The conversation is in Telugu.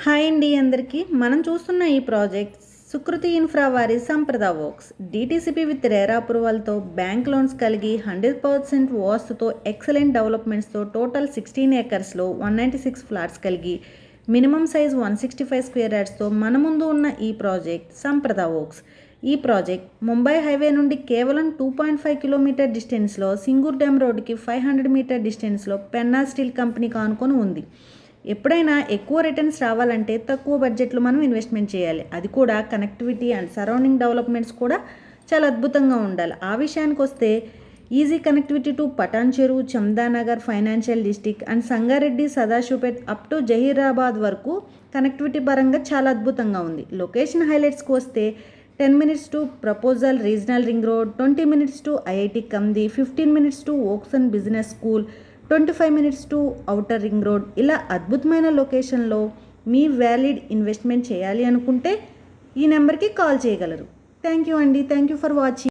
హాయ్ అండి అందరికీ. మనం చూస్తున్న ఈ ప్రాజెక్ట్ సుకృతి ఇన్ఫ్రా వారి Sampradha works DTCP with RERA అప్రూవల్తో బ్యాంక్ లోన్స్ కలిగి 100% వాస్తుతో ఎక్సలెంట్ డెవలప్మెంట్స్తో టోటల్ 16 ఏకర్స్లో 196 ఫ్లాట్స్ కలిగి మినిమం సైజ్ 165 స్క్వేర్ యార్డ్స్తో మన ముందు ఉన్న ఈ ప్రాజెక్ట్ సంప్రద వర్క్స్. ఈ ప్రాజెక్ట్ ముంబై హైవే నుండి కేవలం 2.5 కిలోమీటర్ డిస్టెన్స్లో, సింగూర్ డ్యామ్ రోడ్డుకి 500 మీటర్ డిస్టెన్స్లో పెన్నా స్టీల్ కంపెనీకి ఆనుకొని ఉంది. ఎప్పుడైనా ఎక్కువ రిటర్న్స్ రావాలంటే తక్కువ బడ్జెట్లో మనం ఇన్వెస్ట్మెంట్ చేయాలి. అది కూడా కనెక్టివిటీ అండ్ సరౌండింగ్ డెవలప్మెంట్స్ కూడా చాలా అద్భుతంగా ఉండాలి. ఆ విషయానికి వస్తే ఈజీ కనెక్టివిటీ టు పటాన్ చెరువు, Chandanagar financial district and Sangareddy, Sadasivpet up to Zaheerabad వరకు కనెక్టివిటీ పరంగా చాలా అద్భుతంగా ఉంది. లొకేషన్ హైలైట్స్కి వస్తే 10 minutes to proposal regional ring road, 20 minutes to IIT కంది, 15 minutes to ఓక్సన్ business school, 25 minutes to outer ring road. ఇలా అద్భుతమైన లొకేషన్లో మీ వ్యాలిడ్ ఇన్వెస్ట్మెంట్ చేయాలి అనుకుంటే ఈ నెంబర్కి కాల్ చేయగలరు. థ్యాంక్ యూ అండి. Thank you for watching.